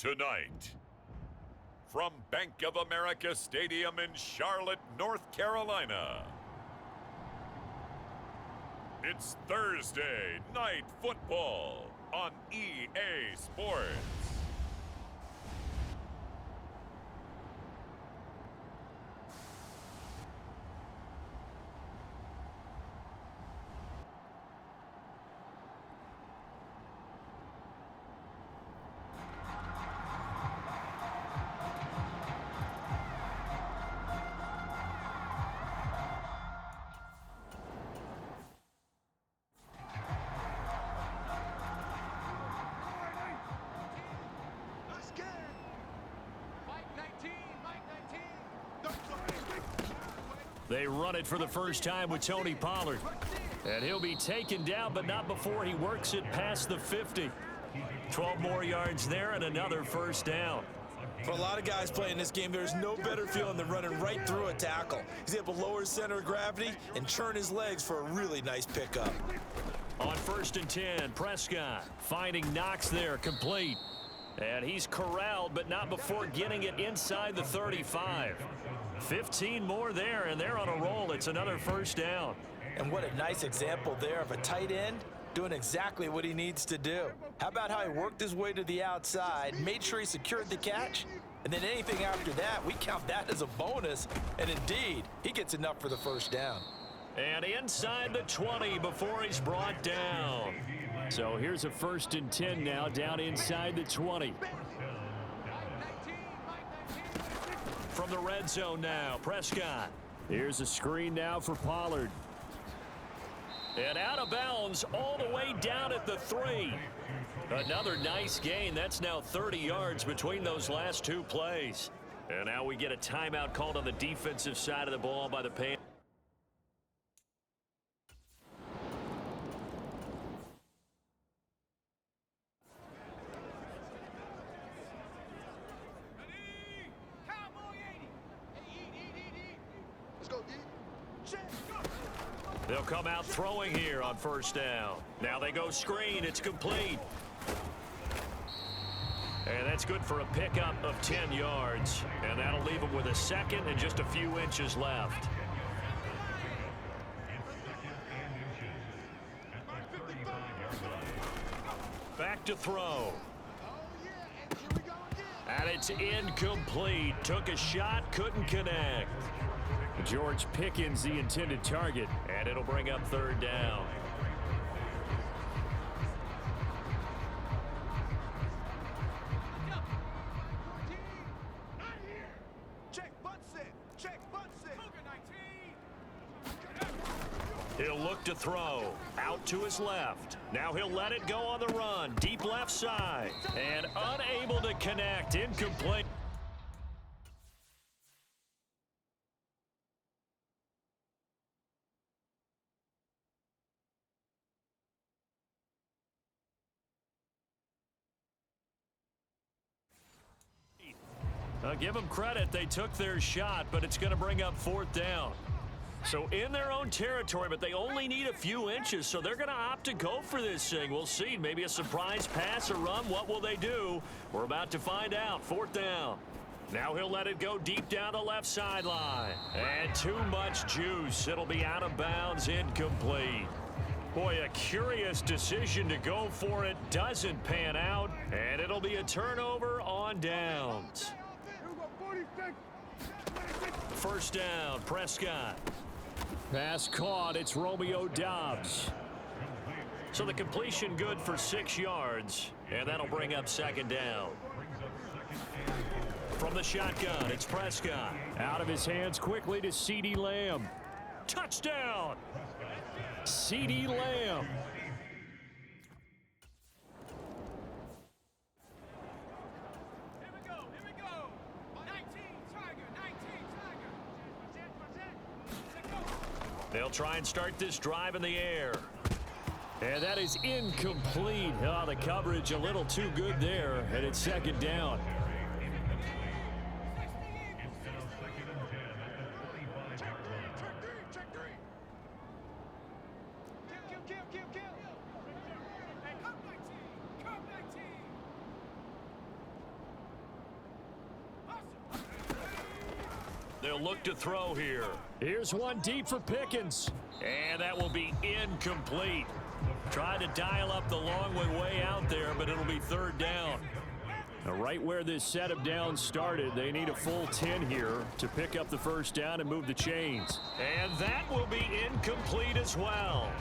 Tonight, from Bank of America Stadium in Charlotte, North Carolina, it's Thursday Night Football on EA Sports. They run it for the first time with Tony Pollard. And he'll be taken down, but not before he works it past the 50. 12 more yards there and another first down. For a lot of guys playing this game, there's no better feeling than running right through a tackle. He's able to lower his center of gravity and churn his legs for a really nice pickup. On 1st and 10, Prescott finding Knox there, complete. And he's corralled, but not before getting it inside the 35. 15 more there, and they're on a roll. It's another first down. And what a nice example there of a tight end doing exactly what he needs to do. How about how he worked his way to the outside, made sure he secured the catch, and then anything after that, we count that as a bonus. And indeed, he gets enough for the first down. And inside the 20 before he's brought down. So here's a 1st and 10 now, down inside the 20. From the red zone now, Prescott. Here's a screen now for Pollard. And out of bounds all the way down at the 3. Another nice gain. That's now 30 yards between those last two plays. And now we get a timeout called on the defensive side of the ball by the Panthers. They'll come out throwing here on first down. Now they go screen. It's complete. And that's good for a pickup of 10 yards. And that'll leave them with a second and just a few inches left. Back to throw. And it's incomplete. Took a shot, couldn't connect. George Pickens, the intended target, and it'll bring up 3rd down. He'll look to throw. Out to his left. Now he'll let it go on the run. Deep left side. And unable to connect. Incomplete. Give them credit. They took their shot, but it's going to bring up 4th down. So in their own territory, but they only need a few inches, so they're going to opt to go for this thing. We'll see. Maybe a surprise pass or run. What will they do? We're about to find out. 4th down. Now he'll let it go deep down the left sideline. And too much juice. It'll be out of bounds, incomplete. Boy, a curious decision to go for it. Doesn't pan out, and it'll be a turnover on downs. 1st down, Prescott. Pass caught. It's Romeo Doubs. So the completion good for 6 yards, and that'll bring up 2nd down. From the shotgun, it's Prescott. Out of his hands quickly to CeeDee Lamb. Touchdown! CeeDee Lamb. They'll try and start this drive in the air. And that is incomplete. Oh, the coverage a little too good there, and it's 2nd down. They'll look to throw here. Here's one deep for Pickens. And that will be incomplete. Tried to dial up the long one way out there, but it'll be third down. Now, right where this set of downs started, they need a full 10 here to pick up the first down and move the chains. And that will be incomplete as well.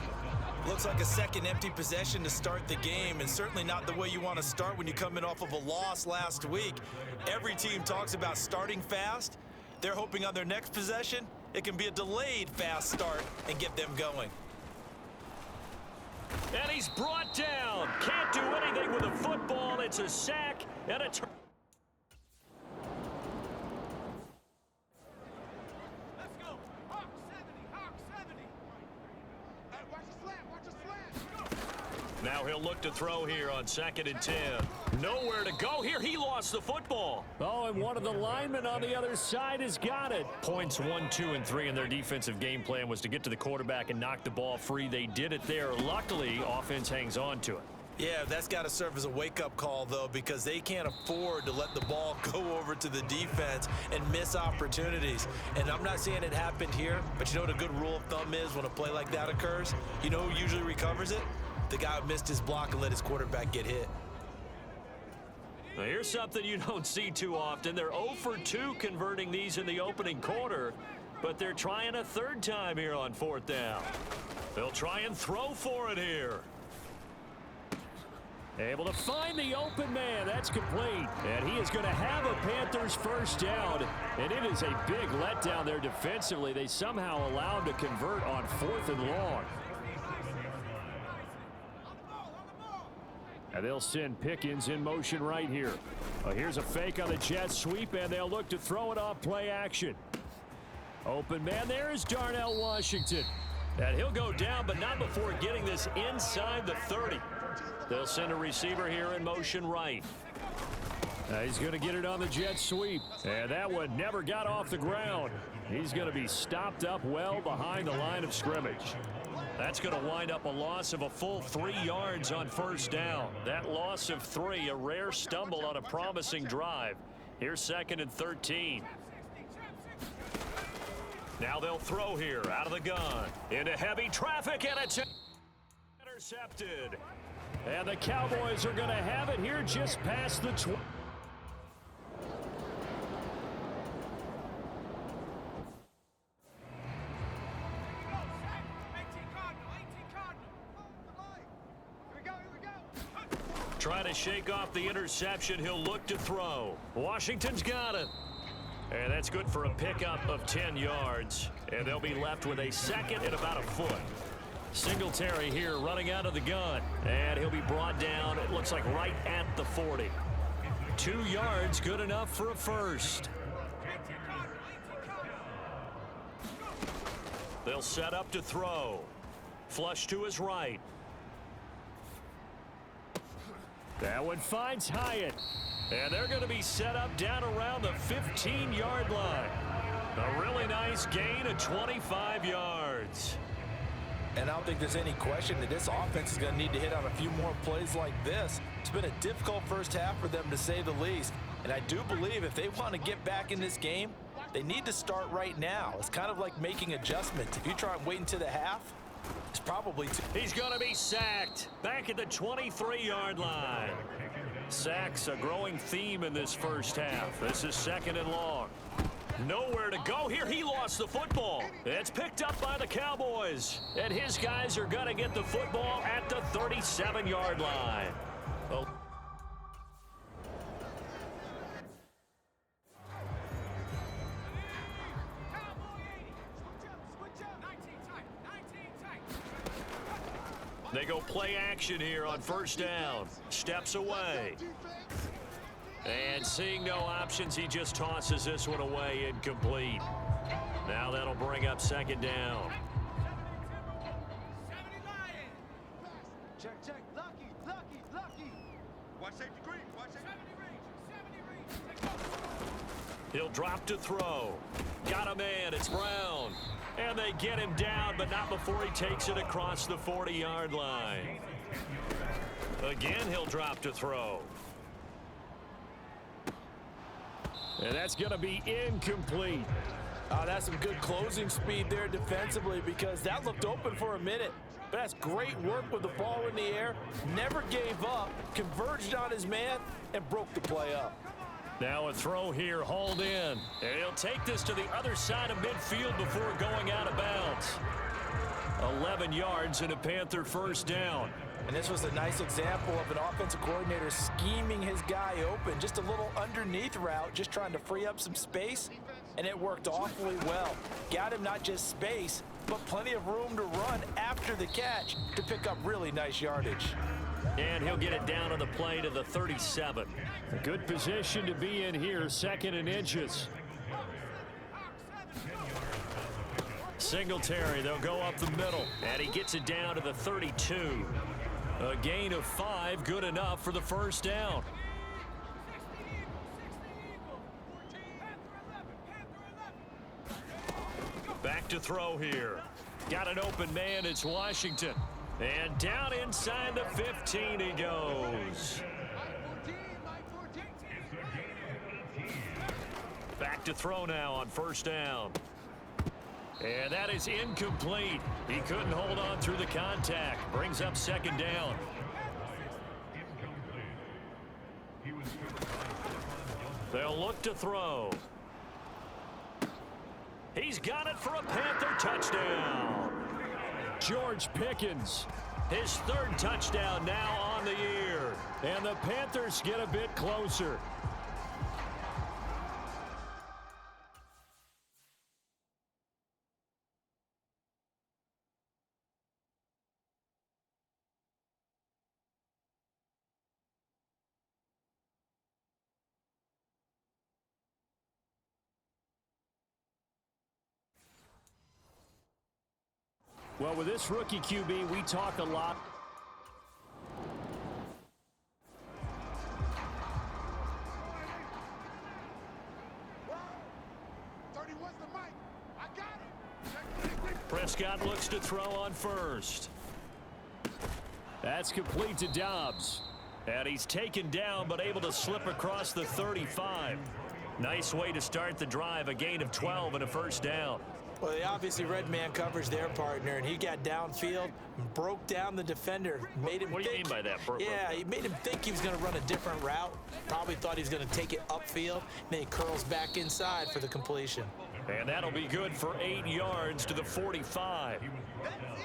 Looks like a second empty possession to start the game, and certainly not the way you want to start when you come in off of a loss last week. Every team talks about starting fast. They're hoping on their next possession, it can be a delayed fast start and get them going. And he's brought down. Can't do anything with a football. It's a sack and a turn. Let's go. Hawk 70. Hawk 70. Watch the slant. Watch the slant. Now he'll look to throw here on 2nd and 10. Nowhere to go here. He lost the football. Oh, and one of the linemen on the other side has got it. Points 1, 2, and 3 in their defensive game plan was to get to the quarterback and knock the ball free. They did it there. Luckily, offense hangs on to it. Yeah, that's got to serve as a wake-up call, though, because they can't afford to let the ball go over to the defense and miss opportunities. And I'm not saying it happened here, but you know what a good rule of thumb is when a play like that occurs? You know who usually recovers it? The guy who missed his block and let his quarterback get hit. Now here's something you don't see too often. They're 0 for 2 converting these in the opening quarter, but they're trying a third time here on 4th down. They'll try and throw for it here. Able to find the open man. That's complete. And he is going to have a Panthers first down. And it is a big letdown there defensively. They somehow allow him to convert on 4th and long. And they'll send Pickens in motion right here. Here's a fake on the jet sweep, and they'll look to throw it off play action. Open man there is Darnell Washington. And he'll go down, but not before getting this inside the 30. They'll send a receiver here in motion right. He's going to get it on the jet sweep. And that one never got off the ground. He's going to be stopped up well behind the line of scrimmage. That's going to wind up a loss of a full 3 yards on first down. That loss of 3, a rare stumble on a promising drive. Here's 2nd and 13. Now they'll throw here out of the gun. Into heavy traffic, and it's intercepted. And the Cowboys are going to have it here just past the 20. Trying to shake off the interception. He'll look to throw. Washington's got it. And that's good for a pickup of 10 yards. And they'll be left with a 2nd and about a foot. Singletary here running out of the gun. And he'll be brought down, it looks like right at the 40. 2 yards, good enough for a first. They'll set up to throw. Flush to his right. That one finds Hyatt. And they're going to be set up down around the 15-yard line. A really nice gain of 25 yards. And I don't think there's any question that this offense is going to need to hit on a few more plays like this. It's been a difficult first half for them, to say the least. And I do believe if they want to get back in this game, they need to start right now. It's kind of like making adjustments. If you try and wait until the half, it's probably too... He's going to be sacked back at the 23-yard line. Sacks a growing theme in this first half. This is 2nd and long. Nowhere to go here. He lost the football. It's picked up by the Cowboys. And his guys are going to get the football at the 37-yard line. Oh. They go play action here on first down. Steps away. And seeing no options, he just tosses this one away, incomplete. Now that'll bring up 2nd down. Check, check. Lucky, lucky, lucky. Watch safety green. Watch safety range. He'll drop to throw. Got a man. It's Brown. And they get him down, but not before he takes it across the 40-yard line. Again, he'll drop to throw. And that's going to be incomplete. Oh, that's some good closing speed there defensively because that looked open for a minute. But that's great work with the ball in the air. Never gave up, converged on his man, and broke the play up. Now a throw here, hauled in. And he'll take this to the other side of midfield before going out of bounds. 11 yards and a Panther first down. And this was a nice example of an offensive coordinator scheming his guy open. Just a little underneath route, just trying to free up some space. And it worked awfully well. Got him not just space, but plenty of room to run after the catch to pick up really nice yardage. And he'll get it down on the play to the 37. A good position to be in here, 2nd and inches. Singletary, they'll go up the middle, and he gets it down to the 32. A gain of 5, good enough for the first down. Back to throw here. Got an open man, it's Washington. And down inside the 15 he goes. Back to throw now on first down. And that is incomplete. He couldn't hold on through the contact. Brings up 2nd down. They'll look to throw. He's got it for a Panther touchdown. George Pickens, his 3rd touchdown now on the year. And the Panthers get a bit closer. Well, with this rookie QB, we talk a lot. Prescott looks to throw on first. That's complete to Dobbs. And he's taken down, but able to slip across the 35. Nice way to start the drive, a gain of 12 and a first down. Well, they obviously read man coverage their partner, and he got downfield and broke down the defender. Made him what do you mean by that? Yeah, he made him think he was going to run a different route. Probably thought he was going to take it upfield. Then he curls back inside for the completion. And that'll be good for 8 yards to the 45.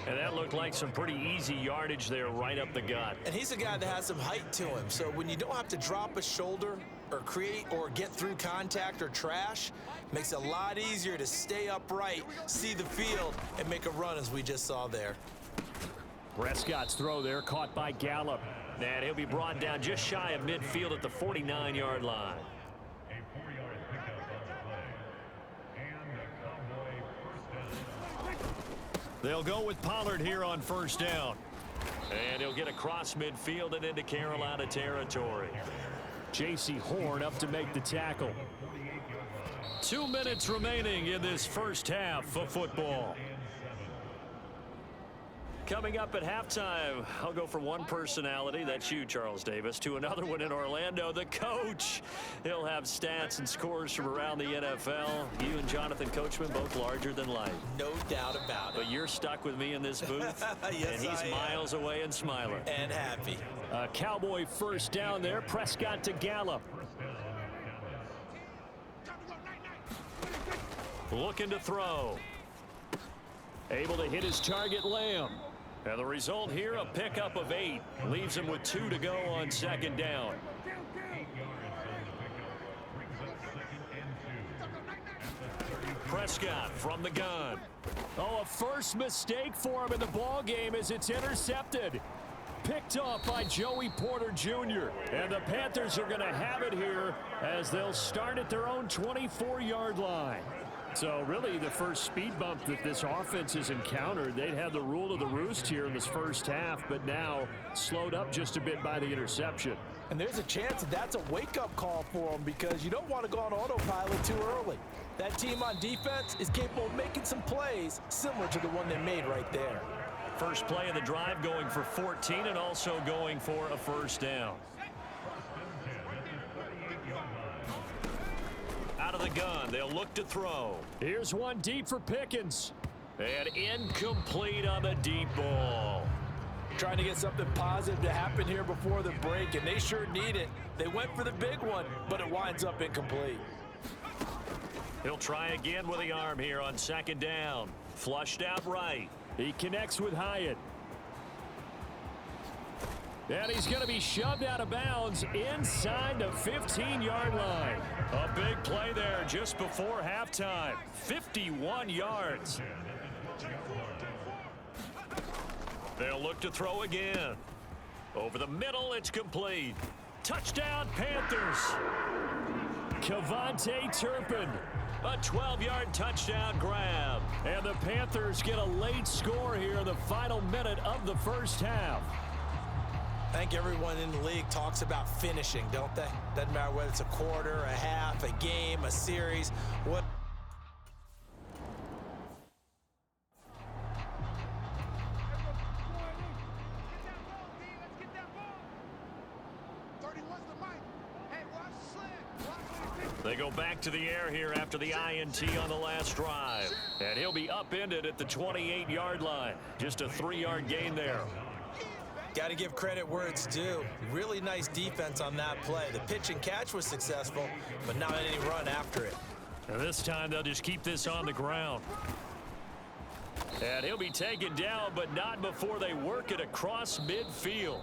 And that looked like some pretty easy yardage there right up the gut. And he's a guy that has some height to him. So when you don't have to drop a shoulder or create or get through contact or trash, makes it a lot easier to stay upright, see the field, and make a run as we just saw there. Prescott's throw there caught by Gallup. And he'll be brought down just shy of midfield at the 49-yard line. They'll go with Pollard here on first down. And he'll get across midfield and into Carolina territory. J.C. Horn up to make the tackle. 2 minutes remaining in this first half of football. Coming up at halftime, I'll go from one personality, that's you, Charles Davis, to another one in Orlando, the coach. He'll have stats and scores from around the NFL. You and Jonathan Coachman, both larger than life. No doubt about it. But you're stuck with me in this booth, yes, and he's miles away and smiling. And happy. Cowboy first down there, Prescott to Gallup. Looking to throw. Able to hit his target, Lamb. And the result here, a pickup of 8. Leaves him with 2 to go on second down. Prescott from the gun. Oh, a first mistake for him in the ball game as it's intercepted. Picked off by Joey Porter Jr. And the Panthers are going to have it here as they'll start at their own 24-yard line. So really the first speed bump that this offense has encountered, they'd have the rule of the roost here in this first half, but now slowed up just a bit by the interception. And there's a chance that that's a wake-up call for them because you don't want to go on autopilot too early. That team on defense is capable of making some plays similar to the one they made right there. First play of the drive going for 14 and also going for a first down. Out of of the gun. They'll look to throw. Here's one deep for Pickens. And incomplete on the deep ball. Trying to get something positive to happen here before the break, and they sure need it. They went for the big one, but it winds up incomplete. He'll try again with the arm here on second down. Flushed out right. He connects with Hyatt. And he's going to be shoved out of bounds inside the 15-yard line. A big play there just before halftime. 51 yards. They'll look to throw again. Over the middle, it's complete. Touchdown, Panthers. Kevontae Turpin. A 12-yard touchdown grab. And the Panthers get a late score here in the final minute of the first half. I think everyone in the league talks about finishing, don't they? Doesn't matter whether it's a quarter, a half, a game, a series. What? They go back to the air here after the INT on the last drive. And he'll be upended at the 28-yard line. Just a 3-yard gain there. Got to give credit where it's due. Really nice defense on that play. The pitch and catch was successful, but not any run after it. And this time they'll just keep this on the ground. And he'll be taken down, but not before they work it across midfield.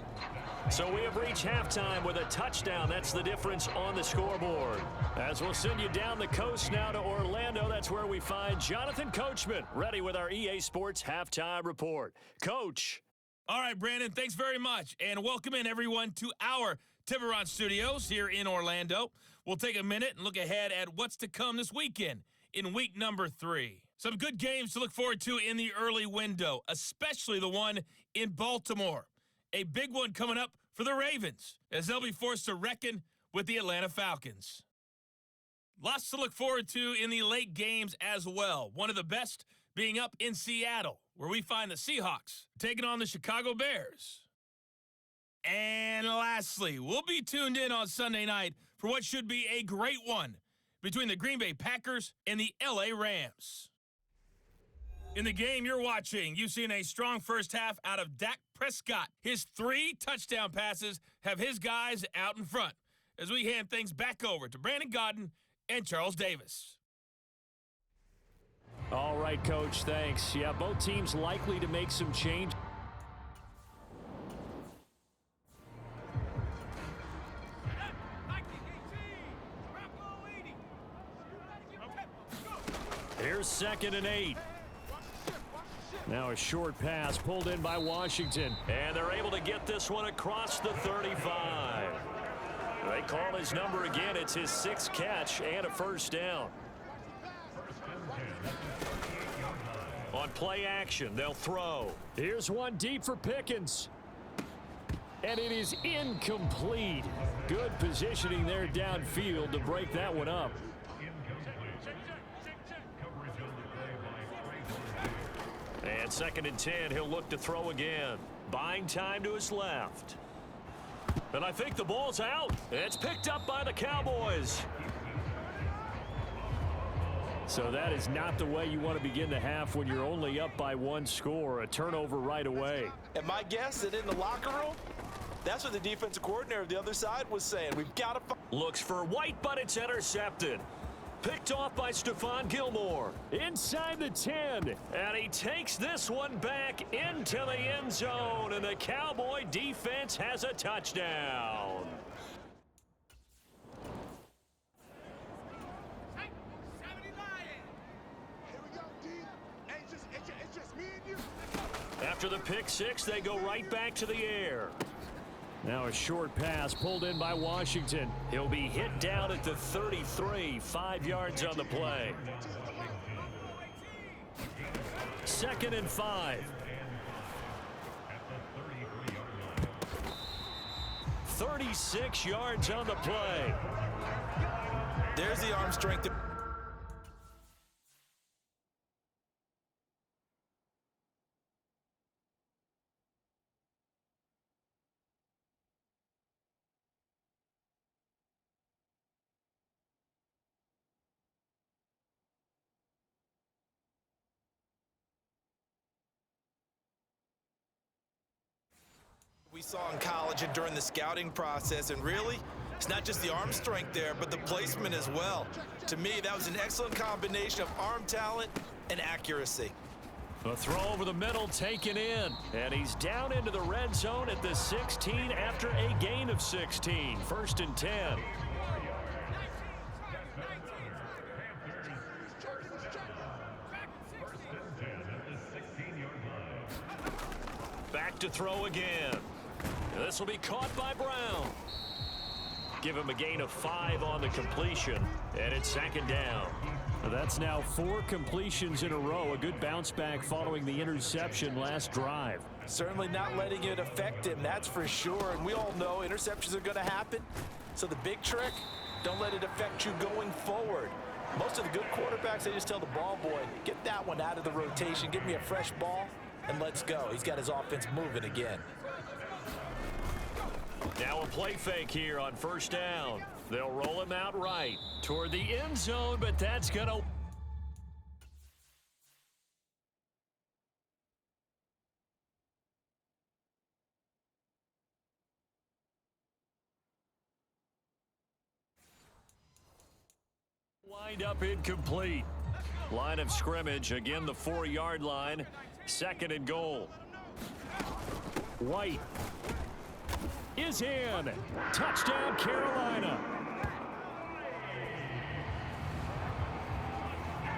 So we have reached halftime with a touchdown. That's the difference on the scoreboard. As we'll send you down the coast now to Orlando, that's where we find Jonathan Coachman, ready with our EA Sports Halftime Report. Coach. All right, Brandon, thanks very much. And welcome in, everyone, to our Tiburon Studios here in Orlando. We'll take a minute and look ahead at what's to come this weekend in week number 3. Some good games to look forward to in the early window, especially the one in Baltimore. A big one coming up for the Ravens, as they'll be forced to reckon with the Atlanta Falcons. Lots to look forward to in the late games as well. One of the best being up in Seattle, where we find the Seahawks taking on the Chicago Bears. And lastly, we'll be tuned in on Sunday night for what should be a great one between the Green Bay Packers and the LA Rams. In the game you're watching, you've seen a strong first half out of Dak Prescott. His 3 touchdown passes have his guys out in front as we hand things back over to Brandon Godden and Charles Davis. All right, Coach, thanks. Yeah, both teams likely to make some change. Here's 2nd and 8. Now a short pass pulled in by Washington. And they're able to get this one across the 35. They call his number again. It's his 6th catch and a first down. On play action, they'll throw. Here's one deep for Pickens. And it is incomplete. Good positioning there downfield to break that one up. And 2nd and 10, he'll look to throw again. Buying time to his left. And I think the ball's out. It's picked up by the Cowboys. So that is not the way you want to begin the half when you're only up by 1 score. A turnover right away. And my guess that in the locker room, that's what the defensive coordinator of the other side was saying. We've got to... Looks for White, but it's intercepted. Picked off by Stephon Gilmore. Inside the 10. And he takes this one back into the end zone. And the Cowboy defense has a touchdown. After the pick 6, they go right back to the air. Now a short pass pulled in by Washington. He'll be hit down at the 33, 5 yards on the play. 2nd and 5. 36 yards on the play. There's the arm strength. We saw in college and during the scouting process, and really, it's not just the arm strength there, but the placement as well. To me, that was an excellent combination of arm talent and accuracy. A throw over the middle taken in, and he's down into the red zone at the 16 after a gain of 16. 1st and 10. Back to throw again. This will be caught by Brown. Give him a gain of 5 on the completion, and it's 2nd down. That's now 4 completions in a row. A good bounce back following the interception last drive. Certainly not letting it affect him, that's for sure. And we all know interceptions are going to happen. So the big trick, don't let it affect you going forward. Most of the good quarterbacks, they just tell the ball boy, get that one out of the rotation, give me a fresh ball, and let's go. He's got his offense moving again. Now a play fake here on 1st down. They'll roll him out right toward the end zone, but that's going to... wind up incomplete. Line of scrimmage, again the 4-yard line. 2nd and goal. White is in. Touchdown, Carolina.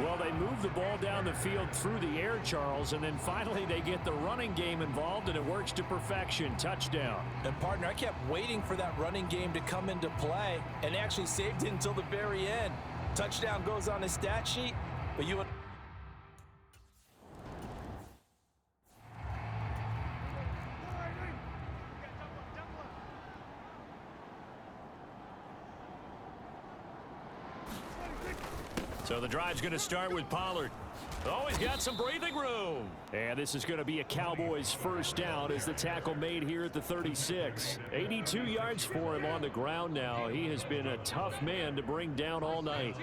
Well, they move the ball down the field through the air, Charles, and then finally they get the running game involved, and it works to perfection. Touchdown. And, partner, I kept waiting for that running game to come into play and actually saved it until the very end. Touchdown goes on his stat sheet, but you... So the drive's going to start with Pollard. Oh, he's got some breathing room. And this is going to be a Cowboys 1st down as the tackle made here at the 36. 82 yards for him on the ground now. He has been a tough man to bring down all night.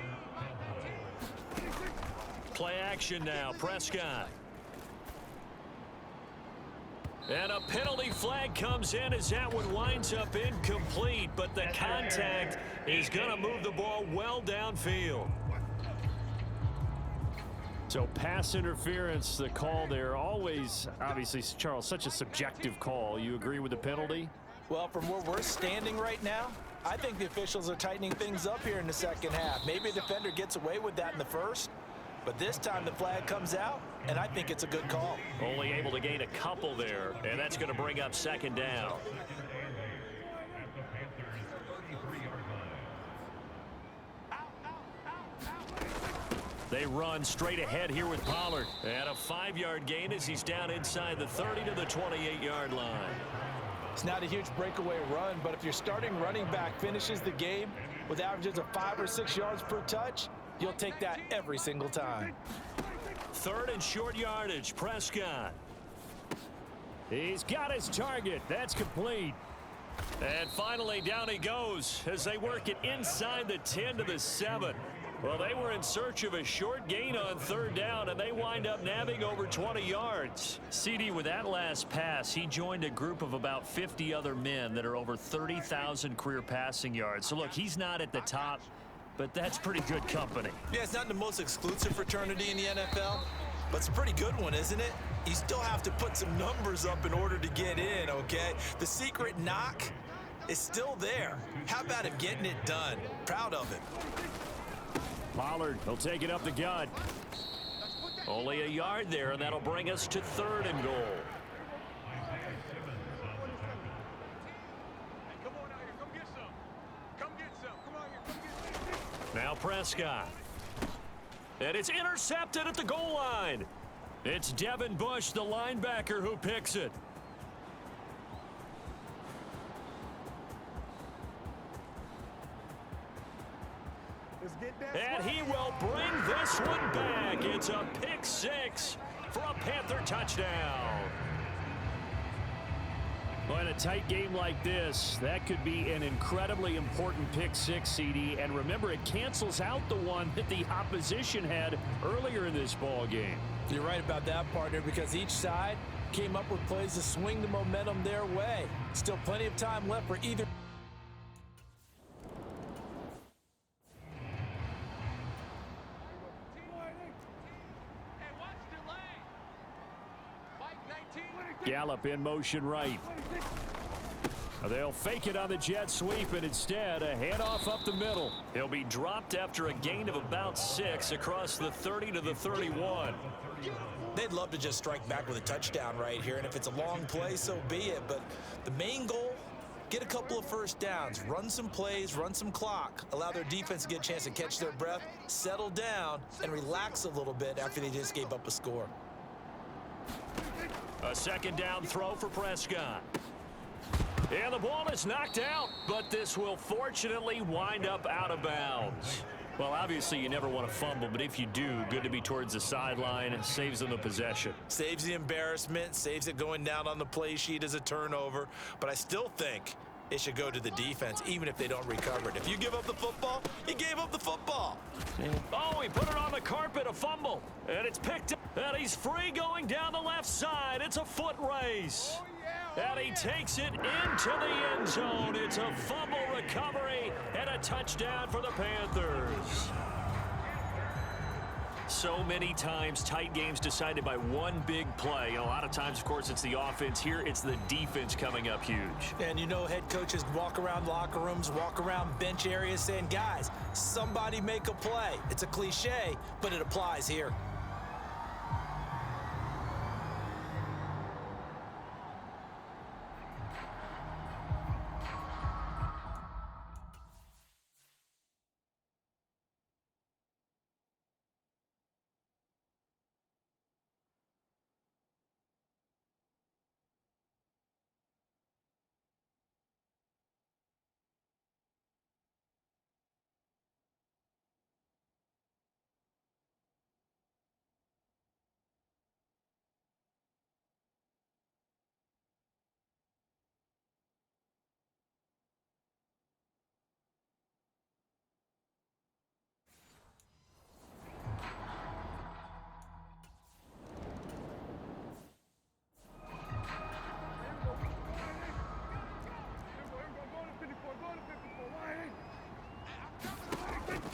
Play action now, Prescott. And a penalty flag comes in as that one winds up incomplete, but the contact is going to move the ball well downfield. So pass interference, the call there, always, obviously, Charles, such a subjective call. You agree with the penalty? Well, from where we're standing right now, I think the officials are tightening things up here in the 2nd half. Maybe a defender gets away with that in the 1st, but this time the flag comes out, and I think it's a good call. Only able to gain a couple there, and that's going to bring up 2nd down. They run straight ahead here with Pollard. And a 5-yard gain as he's down inside the 30 to the 28-yard line. It's not a huge breakaway run, but if your starting running back finishes the game with averages of 5 or 6 yards per touch, you'll take that every single time. 3rd and short yardage, Prescott. He's got his target. That's complete. And finally down he goes as they work it inside the 10 to the 7. Well, they were in search of a short gain on 3rd down, and they wind up nabbing over 20 yards. CD, with that last pass, he joined a group of about 50 other men that are over 30,000 career passing yards. So, look, he's not at the top, but that's pretty good company. Yeah, it's not the most exclusive fraternity in the NFL, but it's a pretty good one, isn't it? You still have to put some numbers up in order to get in, okay? The secret knock is still there. How about him getting it done? Proud of him. Pollard, he'll take it up the gut. Only a yard there, and that'll bring us to 3rd and goal. Come on out here, come get some. Come get some. Come out here, come get some. Now Prescott. And it's intercepted at the goal line. It's Devin Bush, the linebacker, who picks it. And he will bring this one back. It's a pick 6 for a Panther touchdown. Well, in a tight game like this, that could be an incredibly important pick 6, CD. And remember, it cancels out the one that the opposition had earlier in this ball game. You're right about that, partner, because each side came up with plays to swing the momentum their way. Still plenty of time left for either. Hey, watch delay. Mike 19. Gallup in motion right. They'll fake it on the jet sweep, and instead a handoff up the middle. He'll be dropped after a gain of about 6 across the 30 to the 31. They'd love to just strike back with a touchdown right here, and if it's a long play, so be it. But the main goal, get a couple of first downs, run some plays, run some clock, allow their defense to get a chance to catch their breath, settle down, and relax a little bit after they just gave up a score. A second down throw for Prescott. And the ball is knocked out, but this will fortunately wind up out of bounds. Well, obviously, you never want to fumble, but if you do, good to be towards the sideline. Saves them the possession. Saves the embarrassment, saves it going down on the play sheet as a turnover. But I still think it should go to the defense, even if they don't recover it. If you give up the football, you gave up the football. Oh, he put it on the carpet, a fumble. And it's picked up, and he's free going down the left side. It's a foot race. And he takes it into the end zone. It's a fumble recovery and a touchdown for the Panthers. So many times, tight games decided by one big play. And a lot of times, of course, it's the offense. Here, it's the defense coming up huge. And you know, head coaches walk around locker rooms, walk around bench areas saying, guys, somebody make a play. It's a cliche, but it applies here.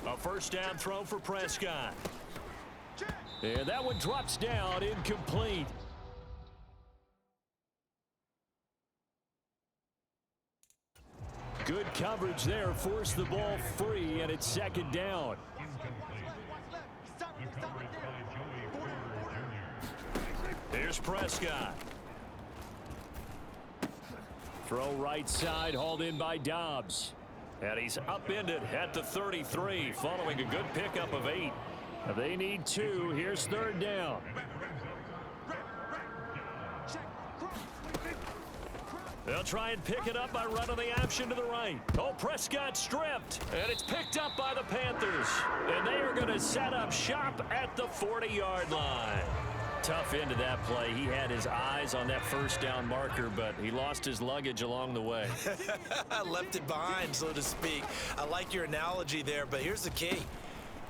A first down throw for Prescott. And that one drops down, incomplete. Good coverage there, forced the ball free, and it's second down. Here's Prescott. Throw right side, hauled in by Dobbs. And he's upended at the 33, following a good pickup of 8. They need 2. Here's third down. They'll try and pick it up by running the option to the right. Oh, Prescott stripped, and it's picked up by the Panthers. And they are going to set up shop at the 40-yard line. Tough end of that play. He had his eyes on that first down marker, but he lost his luggage along the way. Left it behind, so to speak. I like your analogy there, but here's the key.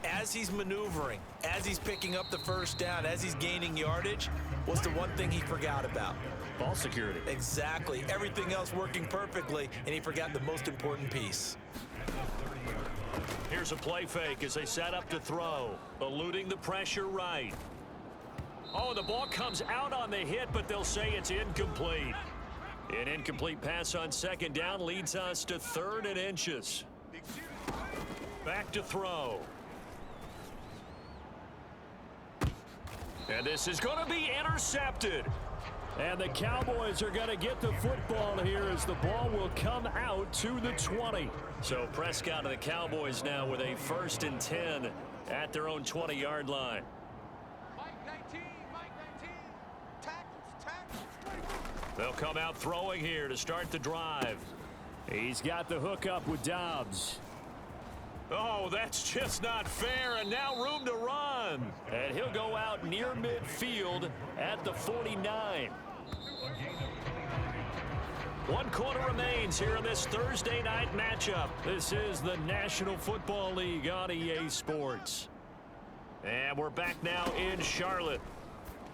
As he's maneuvering, as he's picking up the first down, as he's gaining yardage, what's the one thing he forgot about? Ball security. Exactly. Everything else working perfectly, and he forgot the most important piece. Here's a play fake as they set up to throw, eluding the pressure right. Oh, the ball comes out on the hit, but they'll say it's incomplete. An incomplete pass on second down leads us to 3rd and inches. Back to throw. And this is going to be intercepted. And the Cowboys are going to get the football here as the ball will come out to the 20. So Prescott and the Cowboys now with a 1st and 10 at their own 20-yard line. They'll come out throwing here to start the drive. He's got the hookup with Dobbs. Oh, that's just not fair, and now room to run. And he'll go out near midfield at the 49. 1 quarter remains here in this Thursday night matchup. This is the National Football League on EA Sports. And we're back now in Charlotte.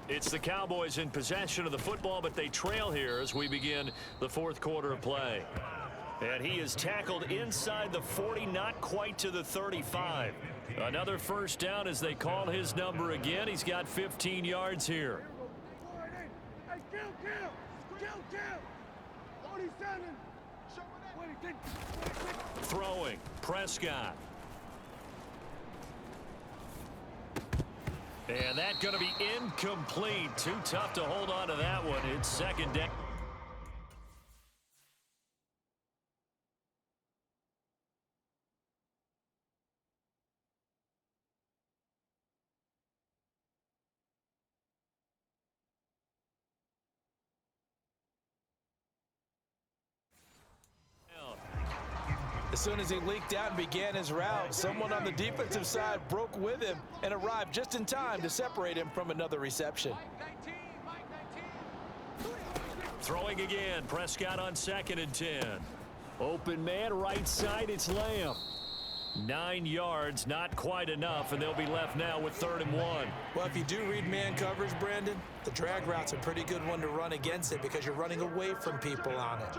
It's the Cowboys in possession of the football, but they trail here as we begin the fourth quarter of play. And he is tackled inside the 40, not quite to the 35. Another first down as they call his number again. He's got 15 yards here. Hey, kill. 47. Throwing, Prescott. And that's going to be incomplete. Too tough to hold on to that one. It's second down. As soon as he leaked out and began his route, someone on the defensive side broke with him and arrived just in time to separate him from another reception. Throwing again. Prescott on 2nd and 10. Open man, right side, it's Lamb. 9 yards, not quite enough, and they'll be left now with 3rd and 1. Well, if you do read man coverage, Brandon, the drag route's a pretty good one to run against it because you're running away from people on it.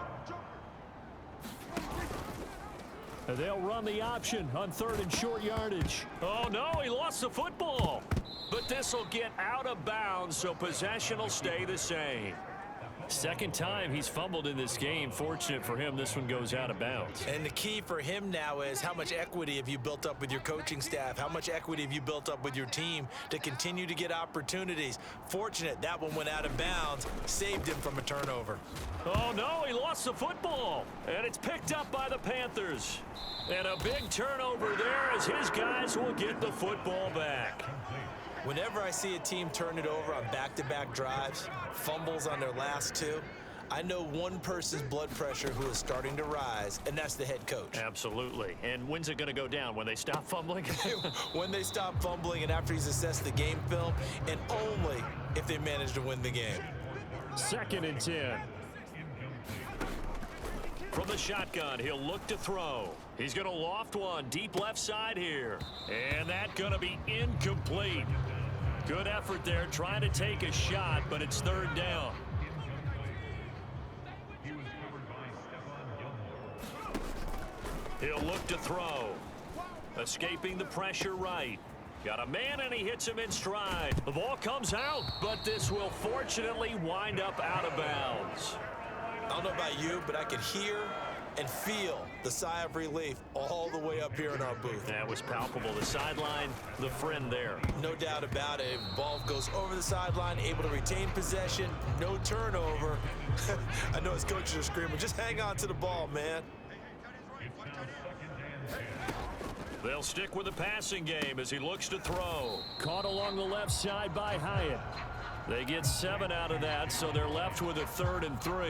They'll run the option on 3rd and short yardage. Oh, no, he lost the football. But this will get out of bounds, so possession will stay the same. Second time he's fumbled in this game. Fortunate for him, this one goes out of bounds. And the key for him now is how much equity have you built up with your coaching staff? How much equity have you built up with your team to continue to get opportunities? Fortunate that one went out of bounds, saved him from a turnover. Oh, no, he lost the football. And it's picked up by the Panthers. And a big turnover there as his guys will get the football back. Whenever I see a team turn it over on back-to-back drives, fumbles on their last two, I know one person's blood pressure who is starting to rise, and that's the head coach. Absolutely. And when's it going to go down? When they stop fumbling? When they stop fumbling and after he's assessed the game film, and only if they manage to win the game. 2nd and 10. From the shotgun, he'll look to throw. He's going to loft one deep left side here. And that's going to be incomplete. Good effort there, trying to take a shot, but it's 3rd down. He'll look to throw. Escaping the pressure right. Got a man, and he hits him in stride. The ball comes out, but this will fortunately wind up out of bounds. I don't know about you, but I could hear and feel the sigh of relief all the way up here in our booth. That was palpable. The sideline, the friend there. No doubt about it. Ball goes over the sideline, able to retain possession, no turnover. I know his coaches are screaming, just hang on to the ball, man. They'll stick with the passing game as he looks to throw. Caught along the left side by Hyatt. They get 7 out of that, so they're left with a 3rd and 3.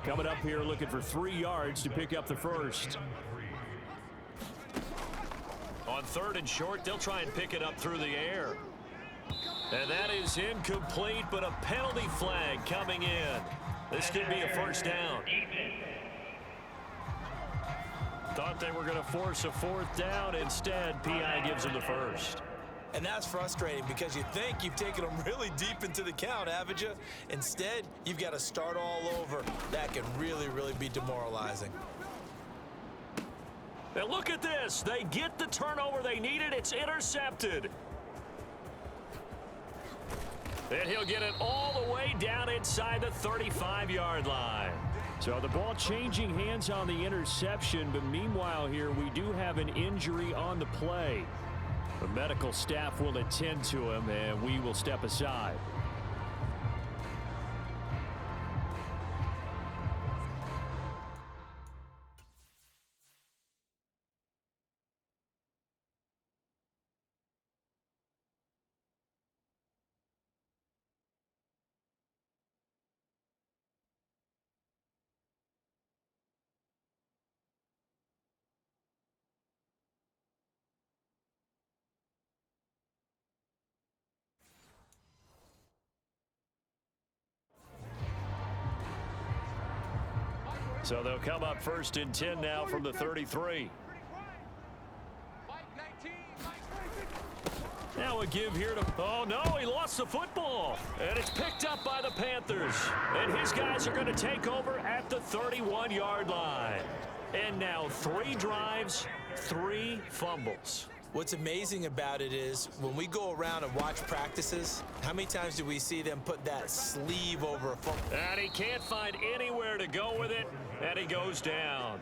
Coming up here looking for 3 yards to pick up the first. On 3rd and short, they'll try and pick it up through the air. And that is incomplete, but a penalty flag coming in. This could be a first down. Thought they were going to force a 4th down. Instead, P.I. gives them the first. And that's frustrating because you think you've taken them really deep into the count, haven't you? Instead, you've got to start all over. That can really, really be demoralizing. And look at this. They get the turnover they needed. It's intercepted. And he'll get it all the way down inside the 35-yard line. So the ball changing hands on the interception, but meanwhile here we do have an injury on the play. The medical staff will attend to him, and we will step aside. So they'll come up 1st and 10 now from the 33. Now a give here to... Oh, no, he lost the football. And it's picked up by the Panthers. And his guys are going to take over at the 31-yard line. And now 3 drives, 3 fumbles. What's amazing about it is when we go around and watch practices, how many times do we see them put that sleeve over a football? And he can't find anywhere to go with it, and he goes down.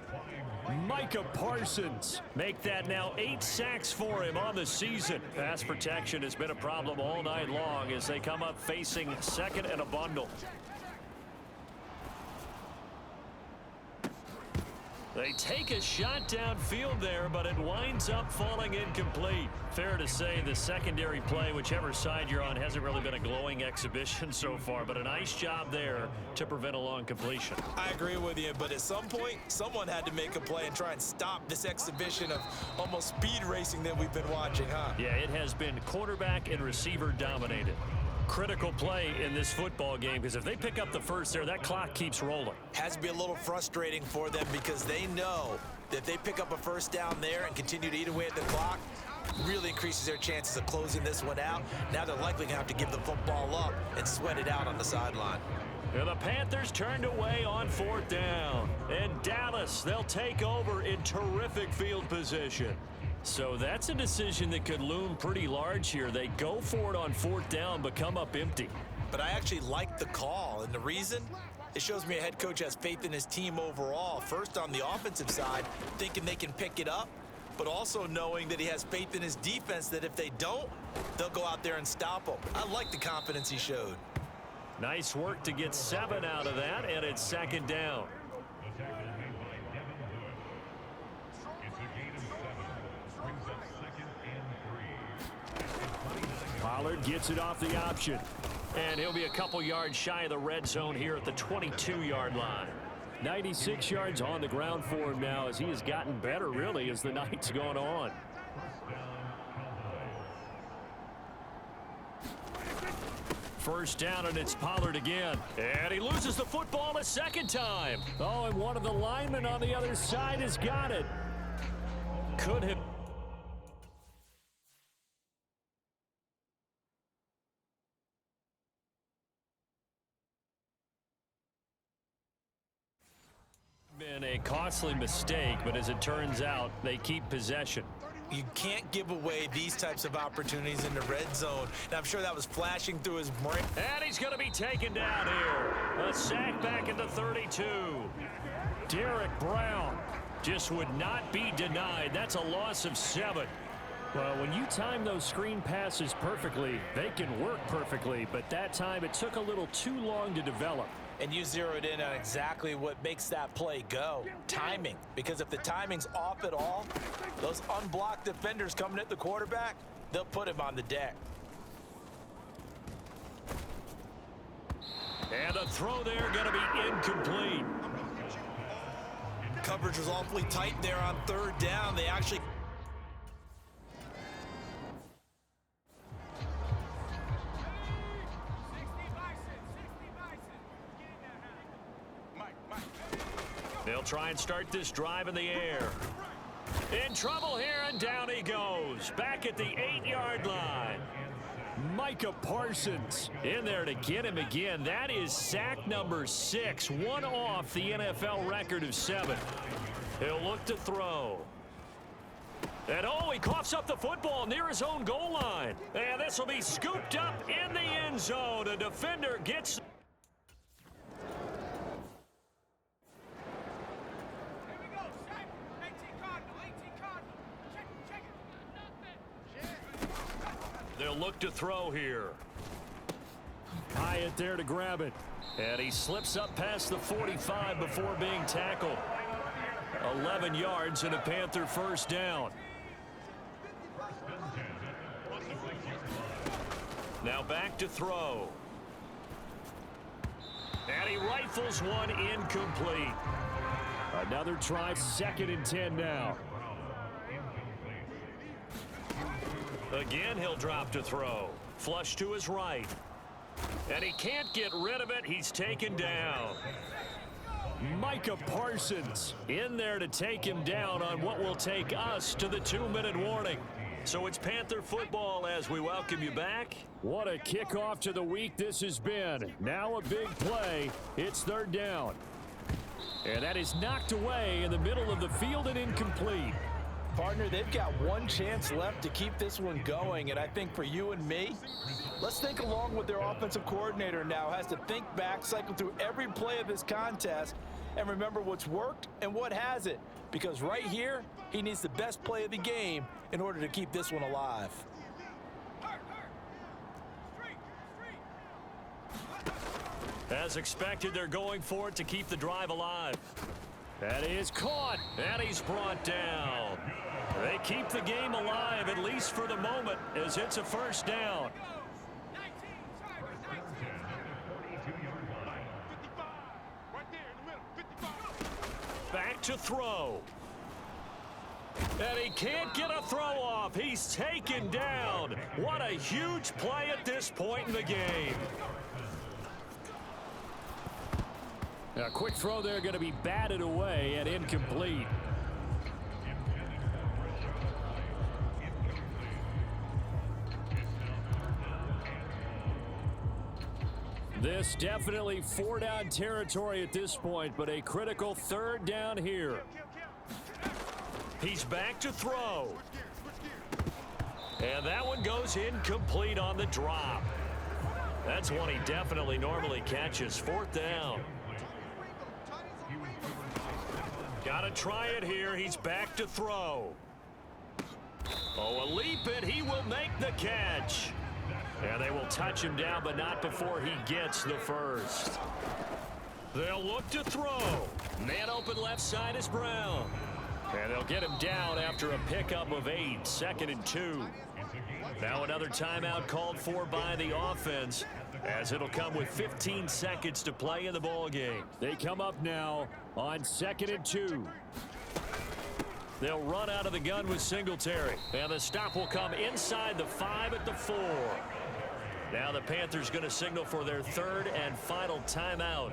Micah Parsons make that now 8 sacks for him on the season. Pass protection has been a problem all night long as they come up facing second and a bundle. They take a shot downfield there, but it winds up falling incomplete. Fair to say the secondary play, whichever side you're on, hasn't really been a glowing exhibition so far, but a nice job there to prevent a long completion. I agree with you, but at some point, someone had to make a play and try and stop this exhibition of almost speed racing that we've been watching, huh? Yeah, it has been quarterback and receiver dominated. Critical play in this football game because if they pick up the first there, that clock keeps rolling. Has to be a little frustrating for them because they know that if they pick up a first down there and continue to eat away at the clock, really increases their chances of closing this one out. Now they're likely going to have to give the football up and sweat it out on the sideline. And the Panthers turned away on 4th down. And Dallas, they'll take over in terrific field position. So that's a decision that could loom pretty large here. They go for it on 4th down, but come up empty. But I actually like the call, and the reason? It shows me a head coach has faith in his team overall. First on the offensive side, thinking they can pick it up, but also knowing that he has faith in his defense that if they don't, they'll go out there and stop them. I like the confidence he showed. Nice work to get 7 out of that, and it's 2nd down. Pollard gets it off the option. And he'll be a couple yards shy of the red zone here at the 22-yard line. 96 yards on the ground for him now as he has gotten better, really, as the night's gone on. First down, and it's Pollard again. And he loses the football a second time. Oh, and one of the linemen on the other side has got it. Could have... been a costly mistake, but as it turns out, they keep possession. You can't give away these types of opportunities in the red zone. And I'm sure that was flashing through his brain. And he's going to be taken down here. A sack back at the 32. Derek Brown just would not be denied. That's a loss of 7. Well, when you time those screen passes perfectly, they can work perfectly. But that time, it took a little too long to develop. And you zeroed in on exactly what makes that play go. Timing. Because if the timing's off at all, those unblocked defenders coming at the quarterback, they'll put him on the deck. And a throw there going to be incomplete. Coverage was awfully tight there on 3rd down. They actually... They'll try and start this drive in the air. In trouble here, and down he goes. Back at the 8-yard line. Micah Parsons in there to get him again. That is sack number 6, one off the NFL record of 7. He'll look to throw. And oh, he coughs up the football near his own goal line. And this will be scooped up in the end zone. A defender gets... They'll look to throw here. Hyatt there to grab it. And he slips up past the 45 before being tackled. 11 yards and a Panther first down. Now back to throw. And he rifles one incomplete. Another try, 2nd and 10 now. Again, he'll drop to throw. Flush to his right. And he can't get rid of it. He's taken down. Micah Parsons in there to take him down on what will take us to the 2-minute warning. So it's Panther football as we welcome you back. What a kickoff to the week this has been. Now a big play. It's third down. And that is knocked away in the middle of the field and incomplete. Partner, they've got one chance left to keep this one going, and I think for you and me, let's think along with their offensive coordinator now. Has to think back, cycle through every play of this contest, and remember what's worked and what hasn't. Because right here, he needs the best play of the game in order to keep this one alive. As expected, they're going for it to keep the drive alive. That is caught. And he's brought down. They keep the game alive, at least for the moment, as it's a first down. Back to throw. And he can't get a throw off. He's taken down. What a huge play at this point in the game. A quick throw there, going to be batted away and incomplete. This definitely four-down territory at this point, but a critical third down here. He's back to throw. And that one goes incomplete on the drop. That's one he definitely normally catches. Fourth down. Got to try it here. He's back to throw. Oh, a leap it. He will make the catch. And they will touch him down, but not before he gets the first. They'll look to throw. Man open left side is Brown. And they'll get him down after a pickup of 8, 2nd and 2. Now another timeout called for by the offense, as it'll come with 15 seconds to play in the ball game. They come up now on 2nd and 2. They'll run out of the gun with Singletary. And the stop will come inside the 5 at the 4. Now the Panthers going to signal for their third and final timeout.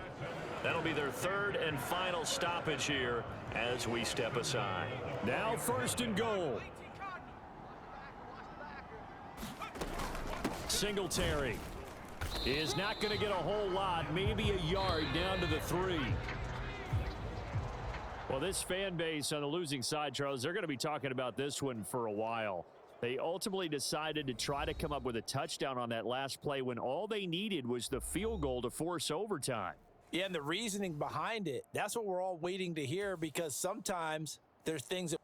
That'll be their third and final stoppage here as we step aside. Now 1st and goal. Singletary is not going to get a whole lot, maybe a yard down to the 3. Well, this fan base on the losing side, Charles, they're going to be talking about this one for a while. They ultimately decided to try to come up with a touchdown on that last play when all they needed was the field goal to force overtime. Yeah, and the reasoning behind it, that's what we're all waiting to hear, because sometimes there's things that